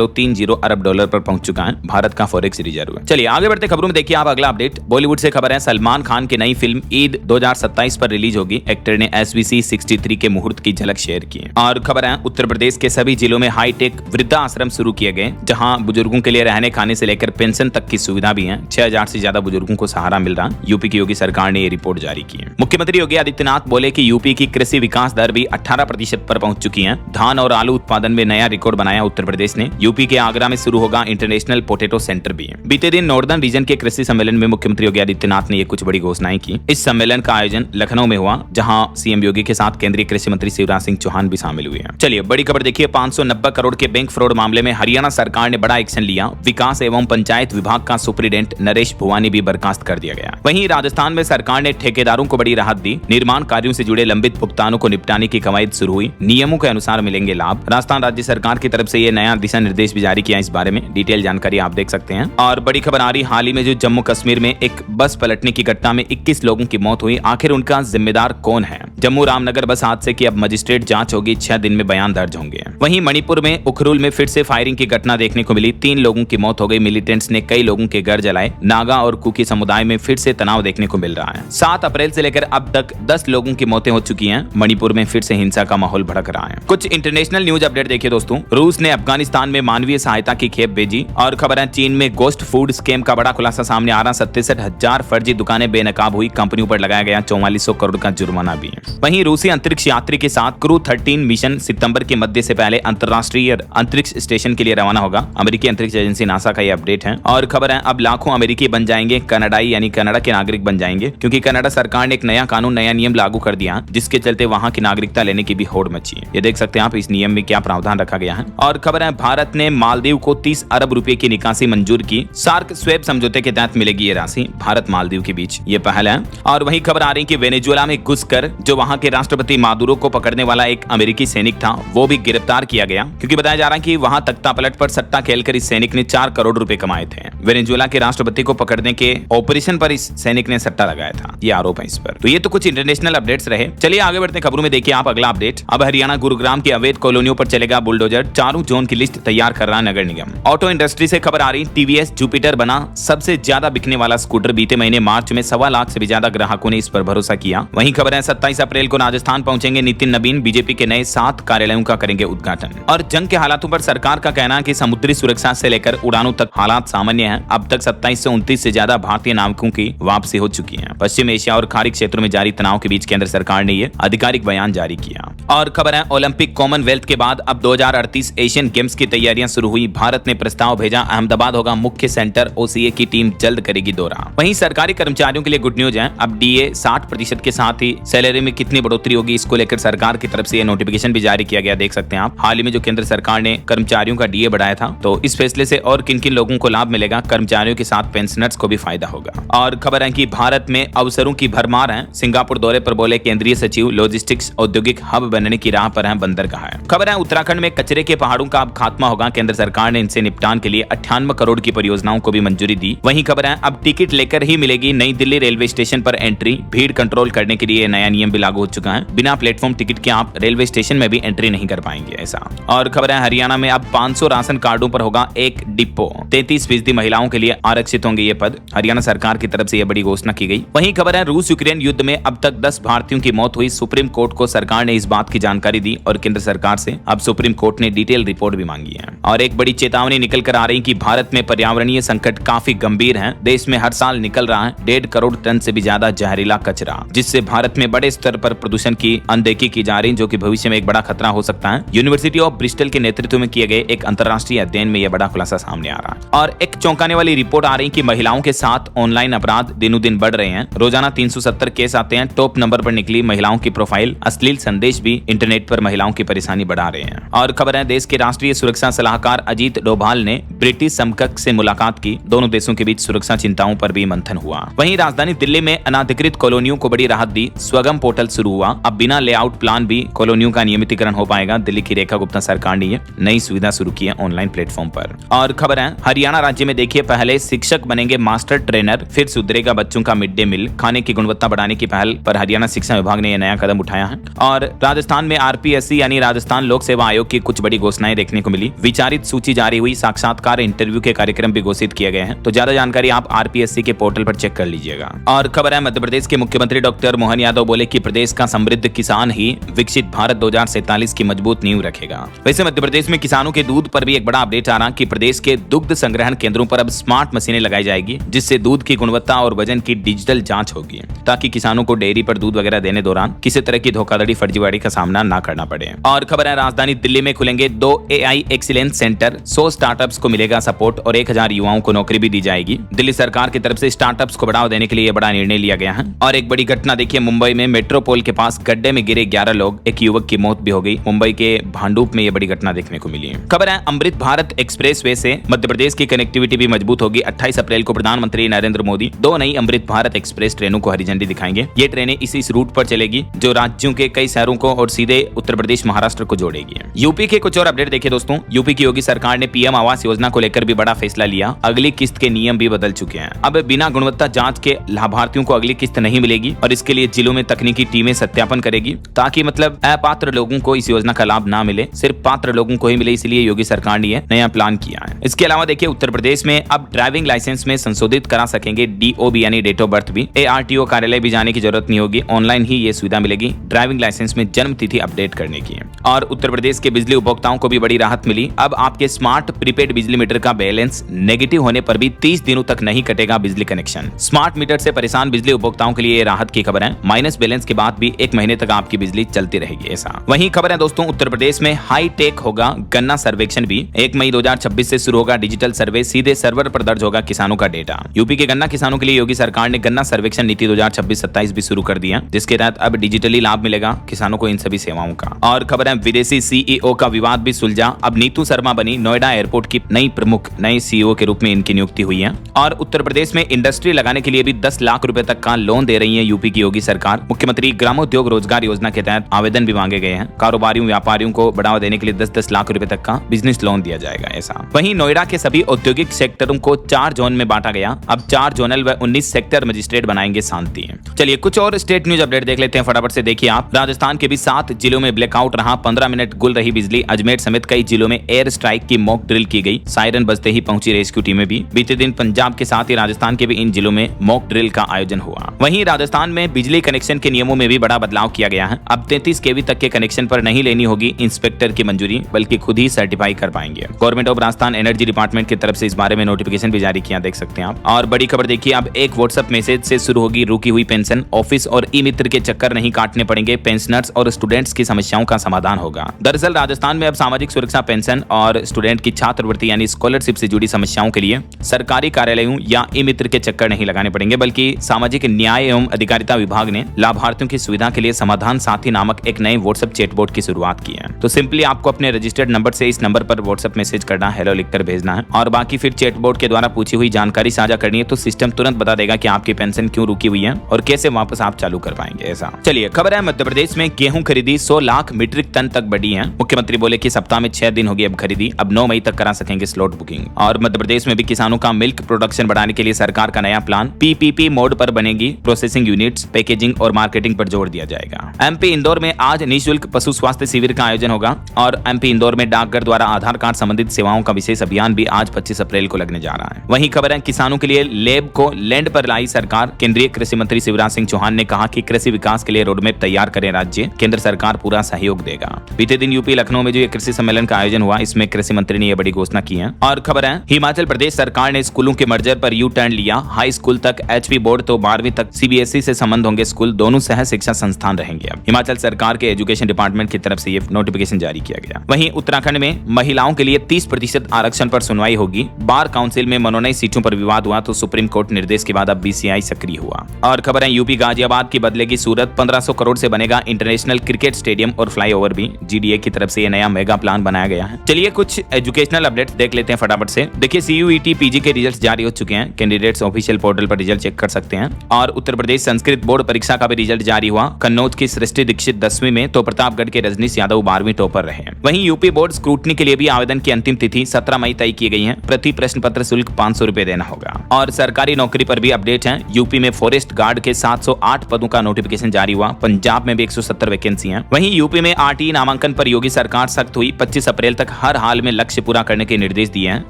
$1.30 अरब पर पहुंच चुका है भारत का फॉरेक्स रिजर्व। चलिए आगे बढ़ते खबरों में देखिए आप अगला अपडेट। बॉलीवुड से खबर है, सलमान खान की नई फिल्म ईद 2027 पर रिलीज होगी। एक्टर ने SVC 63 के मुहूर्त की झलक शेयर की है। और खबर है, उत्तर प्रदेश के सभी जिलों में हाईटेक वृद्धा आश्रम शुरू किए गए, जहां बुजुर्गों के लिए रहने खाने से लेकर पेंशन तक की सुविधा भी है। 6000 से ज्यादा बुजुर्गों को सहारा मिल रहा। यूपी की योगी सरकार ने ये रिपोर्ट जारी की है। मुख्यमंत्री योगी आदित्यनाथ बोले कि यूपी की कृषि विकास दर भी 18% पर पहुंच चुकी है। धान और आलू उत्पादन में नया रिकॉर्ड बनाया उत्तर प्रदेश ने। यूपी के आगरा में शुरू होगा इंटरनेशनल पोटैटो सेंटर भी। बीते दिन नॉर्दर्न रीजन के कृषि सम्मेलन में मुख्यमंत्री योगी आदित्यनाथ ने ये कुछ बड़ी घोषणाएं की। इस सम्मेलन का आयोजन लखनऊ में हुआ, जहां सीएम योगी के साथ केंद्रीय कृषि मंत्री शिवराज सिंह चौहान भी शामिल हुए हैं। चलिए बड़ी खबर देखिए, 590 करोड़ के बैंक फ्रॉड मामले में हरियाणा सरकार ने बड़ा एक्शन लिया। विकास एवं पंचायत विभाग का सुपरिटेंडेंट नरेश भुवानी भी बर्खास्त कर दिया गया। वहीं राजस्थान में सरकार ने ठेकेदारों को बड़ी राहत दी। निर्माण कार्यों से जुड़े लंबित भुगतानों को निपटाने की कवायद शुरू हुई। नियमों के अनुसार मिलेंगे लाभ। राजस्थान राज्य सरकार की तरफ से ये नया दिशा निर्देश भी जारी किया। इस बारे में डिटेल जानकारी आप देख सकते हैं। और बड़ी खबर आ रही, हाल ही में जो जम्मू कश्मीर में एक बस पलटने की घटना में 21 लोगों की मौत हुई, आखिर उनका जिम्मेदार कौन है? जम्मू रामनगर बस हादसे की अब मजिस्ट्रेट जांच होगी, 6 दिन में बयान दर्ज होंगे। वहीं मणिपुर में उखरुल में फिर से फायरिंग की घटना देखने को मिली। 3 लोगों की मौत हो गई। मिलिटेंट्स ने कई लोगों के घर जलाए। नागा और कुकी समुदाय में फिर से तनाव देखने को मिल रहा है। 7 अप्रैल से लेकर अब तक 10 लोगों की मौतें हो चुकी हैं। मणिपुर में फिर से हिंसा का माहौल भड़क रहा है। कुछ इंटरनेशनल न्यूज अपडेट देखिए दोस्तों। रूस ने अफगानिस्तान में मानवीय सहायता की खेप भेजी। और खबर है, चीन में गोस्ट फूड स्कैम का बड़ा खुलासा सामने आ रहा। 67,000 फर्जी दुकानें बेनकाब हुई। कंपनियों पर लगाया गया 4400 करोड़ का जुर्माना भी है। वहीं रूसी अंतरिक्ष यात्री के साथ क्रू 13 मिशन सितंबर के मध्य से पहले अंतरराष्ट्रीय अंतरिक्ष स्टेशन के लिए रवाना होगा। अमेरिकी अंतरिक्ष एजेंसी नासा का ये अपडेट है। और खबर है, अब लाखों अमेरिकी बन जाएंगे कनाडाई, यानी कनाडा के नागरिक बन जाएंगे, क्योंकि कनाडा सरकार ने एक नया कानून, नया नियम लागू कर दिया, जिसके चलते वहां की नागरिकता लेने की भी होड़ मची है। ये देख सकते हैं आप इस नियम में क्या प्रावधान रखा गया है। और खबर है, भारत ने मालदीव को 30 अरब रुपए की निकासी मंजूर की। सार्क स्वेप समझौते के तहत मिलेगी ये राशि भारत मालदीव के बीच। ये पहल है। और वही खबर आ रही कि वेनेजुएला में घुसकर जो वहां के राष्ट्रपति मादुरो को पकड़ने वाला एक अमेरिकी सैनिक था, वो भी गिरफ्तार किया गया, क्योंकि बताया जा रहा है कि वहां तख्ता पलट पर सट्टा खेलकर इस सैनिक ने 4 करोड़ रुपए कमाए थे। वेनेजुएला के राष्ट्रपति को पकड़ने के ऑपरेशन पर इस सैनिक ने सट्टा लगाया था, ये आरोप है इस पर। तो ये तो कुछ इंटरनेशनल अपडेट्स रहे। चलिए आगे बढ़ते खबरों में देखिए आप अगला अपडेट। अब हरियाणा गुरुग्राम की अवैध कॉलोनियों पर चलेगा बुलडोजर। 4 जोन की लिस्ट तैयार कर रहा नगर निगम। ऑटो इंडस्ट्री से खबर आ रही, टीवीएस जुपिटर बना सबसे ज्यादा बिकने वाला स्कूटर। बीते महीने मार्च में 1.25 लाख से भी ज्यादा ग्राहकों ने इस पर भरोसा किया। वहीं खबर है, 27 अप्रैल को राजस्थान पहुंचेंगे नितिन नवीन। बीजेपी के नए 7 कार्यालयों का करेंगे उद्घाटन। और जंग के हालातों पर सरकार का कहना है कि समुद्री सुरक्षा से लेकर उड़ानों तक हालात सामान्य हैं। अब तक 2729 से ज्यादा भारतीय नाविकों की वापसी हो चुकी है। पश्चिम एशिया और खाड़ी क्षेत्रों में जारी तनाव के बीच केंद्र सरकार ने यह आधिकारिक बयान जारी किया। और खबर है, ओलंपिक कॉमनवेल्थ के बाद अब 2038 एशियन गेम्स की तैयारियां शुरू हुई। भारत ने प्रस्ताव भेजा, अहमदाबाद होगा मुख्य सेंटर। ओसीए की टीम जल्द करेगी दौरा। वहीं सरकारी कर्मचारियों के लिए गुड न्यूज है। अब डीए 60% के साथ ही सैलरी में कितनी बढ़ोतरी होगी, इसको लेकर सरकार की तरफ से यह नोटिफिकेशन भी जारी किया गया। देख सकते हैं आप, हाल ही में जो केंद्र सरकार ने कर्मचारियों का डीए बढ़ाया था, तो इस फैसले से और किन किन लोगों को लाभ मिलेगा, कर्मचारियों के साथ पेंशनर्स को भी फायदा होगा। और खबर है कि भारत में अवसरों की भरमार है। सिंगापुर दौरे पर बोले केंद्रीय सचिव, लॉजिस्टिक्स औद्योगिक हब बनने की राह पर है बंदरगाह है। खबर है, उत्तराखंड में कचरे के पहाड़ों का अब खात्मा होगा। केंद्र सरकार ने इनसे निपटान के लिए 58 करोड़ की परियोजनाओं को भी मंजूरी दी। वहीं खबर है, अब टिकट लेकर ही मिलेगी नई दिल्ली रेलवे स्टेशन पर एंट्री। भीड़ कंट्रोल करने के लिए नया नियम भी लागू हो चुका है। बिना प्लेटफॉर्म टिकट के आप रेलवे स्टेशन में भी एंट्री नहीं कर पाएंगे ऐसा। और खबर है, हरियाणा में अब 500 राशन कार्डों पर होगा एक डिपो। 33% महिलाओं के लिए आरक्षित होंगे ये पद। हरियाणा सरकार की तरफ से यह बड़ी घोषणा की गई। वहीं खबर है, रूस यूक्रेन युद्ध में अब तक 10 भारतीयों की मौत हुई। सुप्रीम कोर्ट को सरकार ने इस बात की जानकारी दी और केंद्र सरकार से अब सुप्रीम कोर्ट ने डिटेल रिपोर्ट भी मांगी है। और एक बड़ी चेतावनी निकल कर आ रही कि भारत में पर्यावरणीय संकट काफी गंभीर है। देश में हर साल निकल रहा है 1.5 करोड़ टन से भी ज्यादा जहरीला कचरा, जिससे भारत में बड़े स्तर पर प्रदूषण की अनदेखी की जा रही, जो कि भविष्य में एक बड़ा खतरा हो सकता है। यूनिवर्सिटी ऑफ ब्रिस्टल के नेतृत्व में किए गए एक अंतर्राष्ट्रीय अध्ययन में यह बड़ा खुलासा सामने आ रहा है। और एक चौंकाने वाली रिपोर्ट आ रही कि महिलाओं के साथ ऑनलाइन अपराध दिनों दिन बढ़ रहे हैं। रोजाना 370 केस आते हैं। टॉप नंबर पर निकली महिलाओं की प्रोफाइल। अश्लील संदेश भी इंटरनेट पर महिलाओं की परेशानी बढ़ा रहे हैं। और खबर है, देश के राष्ट्रीय सुरक्षा सलाहकार अजीत डोभाल ने ब्रिटिश समकक्ष से मुलाकात की। दोनों देशों के बीच सुरक्षा चिंताओं पर भी मंथन हुआ। वहीं राजधानी दिल्ली में अनाधिकृत कॉलोनियों को बड़ी राहत दी। स्वगम पोर्टल शुरू हुआ। अब बिना लेआउट प्लान भी कॉलोनियों का नियमितीकरण हो पाएगा। दिल्ली की रेखा गुप्ता सरकार ने ये नई सुविधा शुरू की है ऑनलाइन प्लेटफॉर्म पर। और खबर है, हरियाणा राज्य में देखिए, पहले शिक्षक बनेंगे मास्टर ट्रेनर, फिर सुधरेगा बच्चों का मिड डे मील। खाने की गुणवत्ता बढ़ाने की पहल पर हरियाणा शिक्षा विभाग ने यह नया कदम उठाया है। और राजस्थान में आरपीएससी यानी राजस्थान लोक सेवा आयोग की कुछ बड़ी घोषणाएं देखने को मिली। विचारित सूची जारी हुई, साक्षात्कार इंटरव्यू के कार्यक्रम भी घोषित किए गए हैं। तो ज्यादा जानकारी आप आरपीएससी के पोर्टल पर चेक कर लीजिएगा। और खबर है मध्य प्रदेश के मुख्यमंत्री डॉक्टर मोहन यादव बोले कि प्रदेश का समृद्ध किसान ही विकसित भारत 2047 की मजबूत नींव रखेगा। वैसे मध्य प्रदेश में किसानों के दूध पर भी एक बड़ा अपडेट आ रहा कि प्रदेश के दुग्ध संग्रहण केंद्रों पर अब स्मार्ट मशीनें लगाई जाएगी, जिससे दूध की गुणवत्ता और वजन की डिजिटल जांच होगी, ताकि किसानों को डेयरी पर दूध वगैरह देने दौरान किसी तरह की धोखाधड़ी फर्जीवाड़ी का सामना न करना पड़े। और खबर है राजधानी दिल्ली में खुलेंगे 2 AI एक्सीलेंस सेंटर, 100 स्टार्टअप्स को मिलेगा सपोर्ट और 1000 युवाओं को नौकरी भी दी जाएगी। दिल्ली सरकार की तरफ से स्टार्टअप्स को बढ़ावा देने के लिए बड़ा निर्णय लिया गया है। और एक बड़ी घटना देखिए, मुंबई में मेट्रोपोल के पास गड्ढे में गिरे 11 लोग, एक युवक की मौत भी हो गई। मुंबई के भांडुप में यह बड़ी घटना देखने को मिली है। खबर है अमृत भारत एक्सप्रेसवे से मध्य प्रदेश की कनेक्टिविटी भी मजबूत होगी। 28 अप्रैल को प्रधानमंत्री नरेंद्र मोदी 2 नई अमृत भारत एक्सप्रेस ट्रेनों को हरी झंडी दिखाएंगे। ये ट्रेनें इसी रूट पर चलेगी जो राज्यों के कई शहरों को और सीधे उत्तर प्रदेश महाराष्ट्र को जोड़ेगी। यूपी के कुछ और अपडेट देखिए दोस्तों। यूपी की योगी सरकार ने पीएम आवास योजना को लेकर भी बड़ा फैसला लिया। अगली किस्त के नियम भी बदल चुके हैं। अब बिना गुणवत्ता जांच के लाभार्थियों को अगली किस्त नहीं मिलेगी और इसके लिए जिलों में तकनीकी टीमें सत्यापन करेगी, ताकि मतलब अपात्र लोगों को इस योजना का लाभ ना मिले, सिर्फ पात्र लोगों को ही मिले। इसलिए योगी सरकार ने यह नया प्लान किया है। इसके अलावा देखिए उत्तर प्रदेश में अब ड्राइविंग लाइसेंस में संशोधित करा सकेंगे DOB यानी डेट ऑफ बर्थ भी। ARTO कार्यालय भी जाने की जरूरत नहीं होगी, ऑनलाइन ही ये सुविधा मिलेगी ड्राइविंग लाइसेंस में जन्म तिथि अपडेट करने की। और उत्तर प्रदेश के बिजली उपभोक्ताओं को भी बड़ी राहत मिली। अब आपके स्मार्ट प्रीपेड बिजली मीटर का बैलेंस नेगेटिव होने पर भी 30 दिनों तक नहीं कटेगा बिजली कनेक्शन। स्मार्ट मीटर से परेशान बिजली उपभोक्ताओं के लिए ये राहत की खबर है। माइनस बैलेंस के बाद भी 1 महीने तक आपकी बिजली चलती रहेगी। ऐसा वहीं खबर है दोस्तों, उत्तर प्रदेश में हाई टेक होगा गन्ना सर्वेक्षण भी। 1 मई 2026 से शुरू होगा डिजिटल सर्वे, सीधे सर्वर पर दर्ज होगा किसानों का डेटा। यूपी के गन्ना किसानों के लिए योगी सरकार ने गन्ना सर्वेक्षण नीति 2026-27 भी शुरू कर दिया, जिसके तहत अब डिजिटली लाभ मिलेगा किसानों को इन सभी सेवाओं का। और खबर है विदेशी CEO का विवाद भी सुलझा। अब नीतू शर्मा बनी नोएडा एयरपोर्ट की नई प्रमुख, नई CEO के रूप में इनकी नियुक्ति हुई है। और उत्तर प्रदेश में इंडस्ट्री लगाने के लिए भी 10 लाख रुपए तक का लोन दे रही है यूपी की योगी सरकार। मुख्यमंत्री ग्रामोद्योग रोजगार योजना के तहत आवेदन भी मांगे गए हैं। कारोबारियों व्यापारियों को बढ़ावा देने के लिए 10-10 लाख रुपए तक का बिजनेस लोन दिया जाएगा। ऐसा वहीं नोएडा के सभी औद्योगिक सेक्टरों को 4 जोन में बांटा गया। अब 4 जोनल व 19 सेक्टर मजिस्ट्रेट बनाएंगे शांति। चलिए कुछ और स्टेट न्यूज अपडेट देख लेते हैं फटाफट से। देखिए आप, राजस्थान के भी 7 जिलों में ब्लैकआउट रहा, 15 मिनट गुल रही बिजली। अजमेर समेत कई जिलों में एयर स्ट्राइक की मॉक ड्रिल की गई। सायरन बजते ही पहुंची रेस्क्यू टीमें भी। बीते दिन पंजाब के साथ ही राजस्थान के भी इन जिलों में मॉक ड्रिल का आयोजन हुआ। वहीं राजस्थान में बिजली कनेक्शन के नियमों में भी बड़ा बदलाव किया गया है। अब 33 kV तक के कनेक्शन पर नहीं लेनी होगी इंस्पेक्टर की मंजूरी, बल्कि खुद ही सर्टिफाई कर पाएंगे। Government of Rajasthan energy department की तरफ से इस बारे में नोटिफिकेशन भी जारी किया, देख सकते हैं आप। और बड़ी खबर देखिए, अब एक व्हाट्सएप मैसेज से शुरू होगी रुकी हुई पेंशन। ऑफिस और ई मित्र के चक्कर नहीं काटने पड़ेंगे, पेंशनर्स और स्टूडेंट्स की समस्याओं का समाधान होगा। दरअसल राजस्थान में अब सामाजिक सुरक्षा पेंशन और स्टूडेंट की छात्रवृत्ति यानी स्कॉलरशिप से जुड़ी समस्याओं के लिए सरकारी कार्यालयों या ई मित्र के चक्कर नहीं लगाने पड़ेंगे, बल्कि सामाजिक न्याय एवं अधिकारिता विभाग ने लाभार्थियों की सुविधा के लिए समाधान साथी नामक एक नए व्हाट्सएप चैटबॉट की शुरुआत की है। तो सिंपली आपको अपने रजिस्टर्ड नंबर से इस नंबर पर व्हाट्सएप मैसेज करना, हेलो लिखकर भेजना है और बाकी फिर चैटबॉट के द्वारा पूछी हुई जानकारी साझा करनी है। तो सिस्टम तुरंत बता देगा कि आपकी पेंशन क्यों रुकी हुई है और कैसे वापस आप चालू कर पाएंगे। ऐसा चलिए खबर है मध्य प्रदेश में गेहूं खरीदी 100 लाख मीट्रिक टन तक बढ़ी है। मुख्यमंत्री बोले कि सप्ताह में 6 दिन होगी अब खरीदी, अब 9 मई तक करा सकेंगे स्लॉट बुकिंग। और मध्य प्रदेश में भी किसानों का मिल्क प्रोडक्शन बढ़ाने के लिए सरकार का नया प्लान PPP मोड पर बनेगी। प्रोसेसिंग यूनिट्स, पैकेजिंग और मार्केटिंग पर जोर दिया जाएगा। MP इंदौर में आज निःशुल्क पशु स्वास्थ्य शिविर का आयोजन होगा और MP इंदौर में डाकघर द्वारा आधार कार्ड संबंधित सेवाओं का विशेष अभियान भी आज 25 अप्रैल को लगने जा रहा है। वहीं खबर है किसानों के लिए लैब को लैंड पर लाई सरकार। केंद्रीय कृषि मंत्री शिवराज सिंह चौहान ने कहा कि कृषि विकास के लिए रोडमैप तैयार करें राज्य, केंद्र सरकार पूरा सहयोग देगा। बीते दिन यूपी लखनऊ में जो कृषि सम्मेलन का आयोजन हुआ, इसमें कृषि मंत्री ने यह बड़ी घोषणा की है। और खबर है हिमाचल प्रदेश सरकार ने स्कूलों के मर्जर पर यू टर्न लिया। हाई स्कूल तक HP बोर्ड तो 12वीं तक CBSE से संबंध होंगे स्कूल, दोनों सह शिक्षा संस्थान रहेंगे। अब हिमाचल सरकार के एजुकेशन डिपार्टमेंट की तरफ से ये नोटिफिकेशन जारी किया गया। वहीं उत्तराखंड में महिलाओं के लिए 30% आरक्षण पर सुनवाई होगी। बार काउंसिल में मनोनयन सीटों पर विवाद हुआ तो सुप्रीम कोर्ट निर्देश के बाद अब BCI सक्रिय हुआ। और खबर है यूपी गाजियाबाद की बदलेगी सूरत, 1500 करोड़ से बनेगा इंटरनेशनल क्रिकेट स्टेडियम और फ्लाईओवर भी। GDA की तरफ से ये नया मेगा प्लान बनाया गया है। चलिए कुछ एजुकेशनल अपडेट्स देख लेते हैं फटाफट से। देखिए CUET PG के रिजल्ट जारी हो चुके हैं। कैंडिडेट्स ऑफिशियल पोर्टल पर रिजल्ट चेक कर सकते हैं। और उत्तर प्रदेश संस्कृत बोर्ड परीक्षा का भी रिजल्ट जारी हुआ। कन्नौज की सृष्टि दीक्षित 10वीं में तो प्रतापगढ़ के रजनीश यादव 12वीं टॉपर रहे। वहीं यूपी बोर्ड स्क्रूटनी के लिए भी आवेदन की अंतिम तिथि 17 मई तय की गई है। प्रति प्रश्न पत्र शुल्क 500 रुपए देना होगा। और सरकारी नौकरी पर भी अपडेट है। यूपी में फॉरेस्ट गार्ड के 708 पदों का नोटिफिकेशन जारी हुआ। पंजाब में भी 170 वैकेंसी हैं। वहीं यूपी में RTE नामांकन पर योगी सरकार सख्त हुई। 25 अप्रैल तक हर हर हाल में लक्ष्य पूरा करने के निर्देश दिए हैं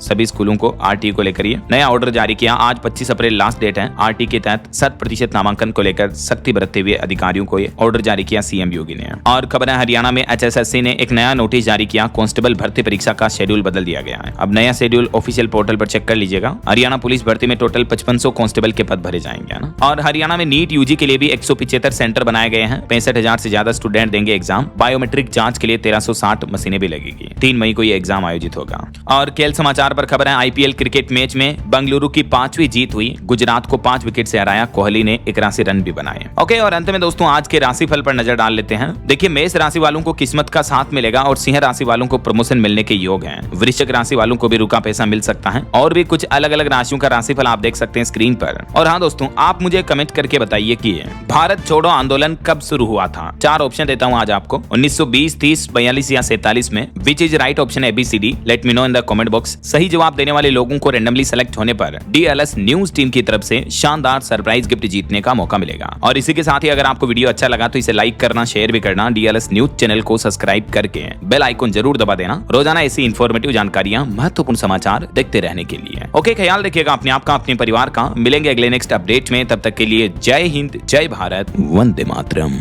सभी स्कूलों को आरटी को लेकर। ये नया ऑर्डर जारी किया। आज 25 अप्रैल लास्ट डेट है। आरटी के तहत 100% नामांकन को लेकर सख्ती बरतते हुए अधिकारियों को ये ऑर्डर जारी किया सीएम योगी ने। और खबर है हरियाणा में एचएसएससी ने एक नया नोटिस जारी किया। कांस्टेबल भर्ती परीक्षा का शेड्यूल बदल दिया गया है। अब नया शेड्यूल ऑफिशियल पोर्टल पर चेक कर लीजिएगा। हरियाणा पुलिस भर्ती में टोटल 5500 कांस्टेबल के पद भरे जाएंगे ना। और हरियाणा में नीट यूजी के लिए भी 175 सेंटर बनाए गए हैं। 65,000 से ज्यादा स्टूडेंट देंगे एग्जाम। बायोमेट्रिक जांच के लिए 1360 मशीनें भी लगेगी। 3 मई को ये एग्जाम आयोजित होगा। और खेल समाचार पर खबर है आईपीएल क्रिकेट मैच में बेंगलुरु की 5वीं जीत हुई। गुजरात को 5 विकेट से हराया। कोहली ने 81 रन भी बनाए। ओके, और अंत में दोस्तों आज के राशिफल पर नजर डाल लेते हैं। देखिए, मेष राशि वालों को किस्मत का साथ मिलेगा और सिंह राशि वालों को प्रमोशन मिलने के योग हैं। वृश्चिक राशि वालों को भी रुका पैसा मिल सकता है। और भी कुछ अलग अलग राशियों का राशिफल आप देख सकते हैं स्क्रीन पर। और हाँ दोस्तों, आप मुझे कमेंट करके बताइए कि भारत छोड़ो आंदोलन कब शुरू हुआ था। 4 ऑप्शन देता हूँ आज आपको, 1920, 30, 42 या 47 में। Which is right option ABCD? Let me know in the comment box. सही जवाब देने वाले लोगों को रैंडमली सेलेक्ट होने पर DLS न्यूज टीम की तरफ से शानदार सरप्राइज गिफ्ट जीतने का मौका मिलेगा। और इसी के साथ ही अगर आपको वीडियो अच्छा लगा तो इसे लाइक करना, शेयर भी करना, DLS न्यूज चैनल को सब्सक्राइब करके बेल आइकन जरूर दबा देना रोजाना ऐसी इंफॉर्मेटिव जानकारियां, महत्वपूर्ण समाचार देखते रहने के लिए। ओके, ख्याल रखिएगा अपने आप का, अपने परिवार का। मिलेंगे अगले नेक्स्ट अपडेट में। तब तक के लिए जय हिंद, जय भारत, वंदे मातरम।